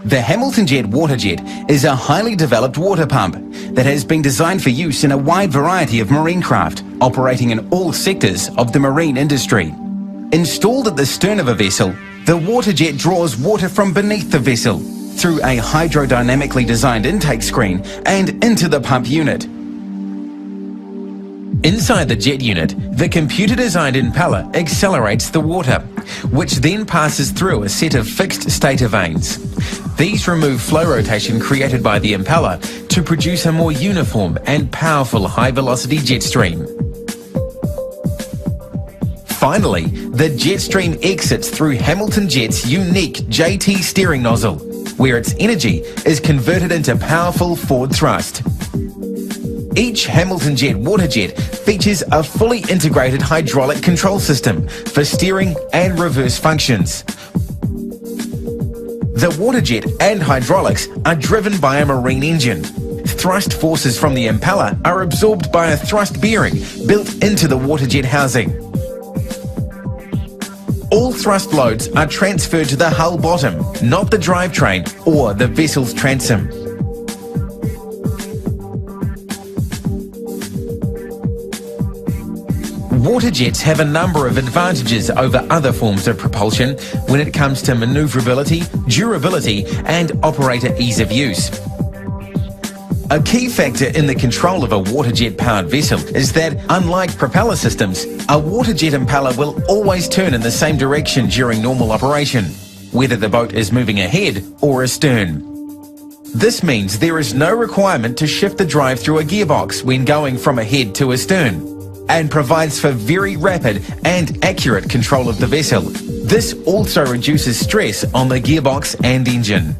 The Hamilton Jet Waterjet is a highly developed water pump that has been designed for use in a wide variety of marine craft, operating in all sectors of the marine industry. Installed at the stern of a vessel, the Waterjet draws water from beneath the vessel through a hydrodynamically designed intake screen and into the pump unit. Inside the jet unit, the computer-designed impeller accelerates the water, which then passes through a set of fixed stator vanes. These remove flow rotation created by the impeller to produce a more uniform and powerful high-velocity jet stream. Finally, the jet stream exits through Hamilton Jet's unique JT steering nozzle, where its energy is converted into powerful forward thrust. Each Hamilton Jet Waterjet features a fully integrated hydraulic control system for steering and reverse functions. The Waterjet and hydraulics are driven by a marine engine. Thrust forces from the impeller are absorbed by a thrust bearing built into the Waterjet housing. All thrust loads are transferred to the hull bottom, not the drivetrain or the vessel's transom. Waterjets have a number of advantages over other forms of propulsion when it comes to manoeuvrability, durability, and operator ease of use. A key factor in the control of a waterjet-powered vessel is that, unlike propeller systems, a waterjet impeller will always turn in the same direction during normal operation, whether the boat is moving ahead or astern. This means there is no requirement to shift the drive through a gearbox when going from ahead to astern, and provides for very rapid and accurate control of the vessel. This also reduces stress on the gearbox and engine.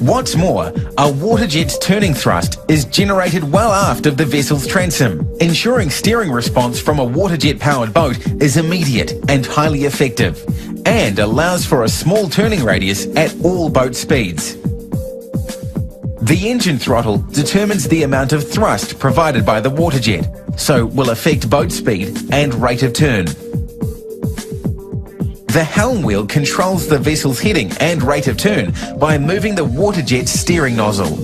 What's more, a waterjet's turning thrust is generated well aft of the vessel's transom, ensuring steering response from a waterjet-powered boat is immediate and highly effective, and allows for a small turning radius at all boat speeds. The engine throttle determines the amount of thrust provided by the waterjet, so will affect boat speed and rate of turn. The helm wheel controls the vessel's heading and rate of turn by moving the waterjet's steering nozzle.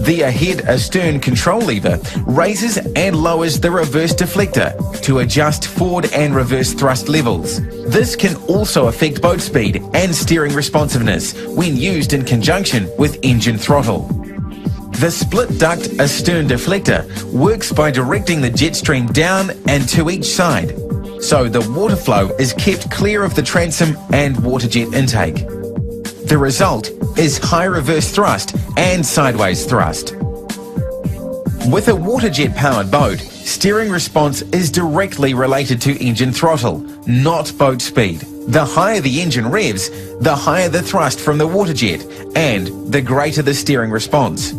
The ahead-astern control lever raises and lowers the reverse deflector to adjust forward and reverse thrust levels. This can also affect boat speed and steering responsiveness when used in conjunction with engine throttle. The split duct astern deflector works by directing the jet stream down and to each side, so the water flow is kept clear of the transom and waterjet intake. The result is high reverse thrust and sideways thrust. With a waterjet-powered boat, steering response is directly related to engine throttle, not boat speed. The higher the engine revs, the higher the thrust from the waterjet, and the greater the steering response.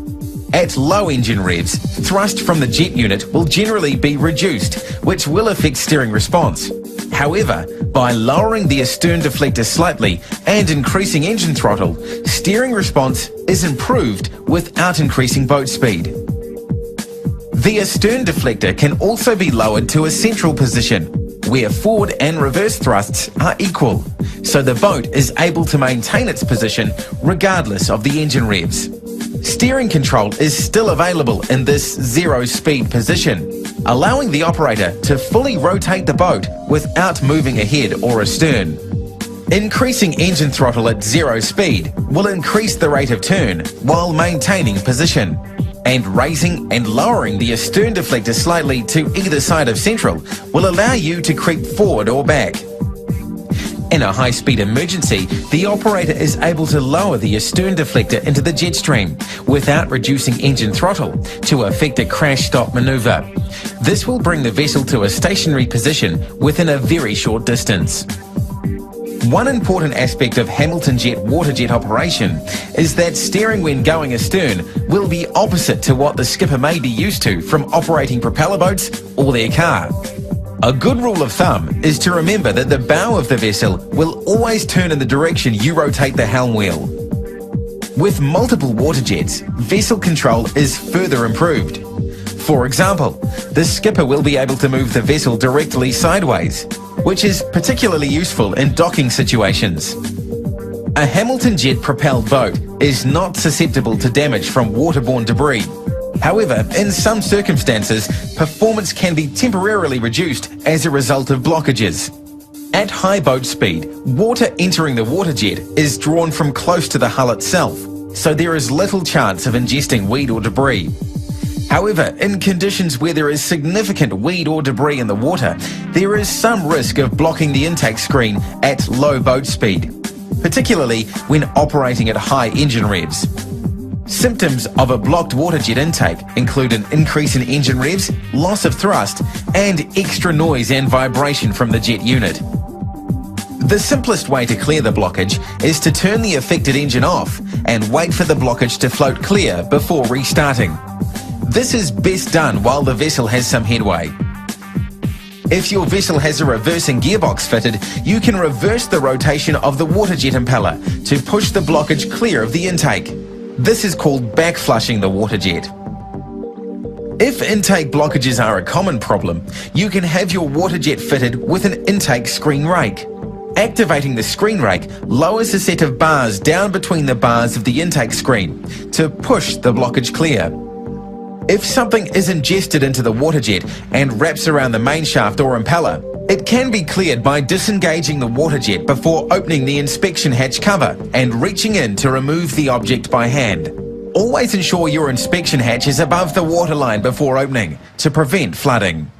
At low engine revs, thrust from the jet unit will generally be reduced, which will affect steering response. However, by lowering the astern deflector slightly and increasing engine throttle, steering response is improved without increasing boat speed. The astern deflector can also be lowered to a central position, where forward and reverse thrusts are equal, so the boat is able to maintain its position regardless of the engine revs. Steering control is still available in this zero-speed position, allowing the operator to fully rotate the boat without moving ahead or astern. Increasing engine throttle at zero speed will increase the rate of turn while maintaining position, and raising and lowering the astern deflector slightly to either side of central will allow you to creep forward or back. In a high-speed emergency, the operator is able to lower the astern deflector into the jet stream without reducing engine throttle to effect a crash-stop maneuver. This will bring the vessel to a stationary position within a very short distance. One important aspect of Hamilton Jet Waterjet operation is that steering when going astern will be opposite to what the skipper may be used to from operating propeller boats or their car. A good rule of thumb is to remember that the bow of the vessel will always turn in the direction you rotate the helm wheel. With multiple waterjets, vessel control is further improved. For example, the skipper will be able to move the vessel directly sideways, which is particularly useful in docking situations. A Hamilton jet-propelled boat is not susceptible to damage from waterborne debris. However, in some circumstances, performance can be temporarily reduced as a result of blockages. At high boat speed, water entering the Waterjet is drawn from close to the hull itself, so there is little chance of ingesting weed or debris. However, in conditions where there is significant weed or debris in the water, there is some risk of blocking the intake screen at low boat speed, particularly when operating at high engine revs. Symptoms of a blocked Waterjet intake include an increase in engine revs, loss of thrust, and extra noise and vibration from the jet unit. The simplest way to clear the blockage is to turn the affected engine off and wait for the blockage to float clear before restarting. This is best done while the vessel has some headway. If your vessel has a reversing gearbox fitted, you can reverse the rotation of the Waterjet impeller to push the blockage clear of the intake. This is called back-flushing the Waterjet. If intake blockages are a common problem, you can have your Waterjet fitted with an intake screen rake. Activating the screen rake lowers a set of bars down between the bars of the intake screen to push the blockage clear. If something is ingested into the Waterjet and wraps around the main shaft or impeller, it can be cleared by disengaging the Waterjet before opening the inspection hatch cover and reaching in to remove the object by hand. Always ensure your inspection hatch is above the waterline before opening to prevent flooding.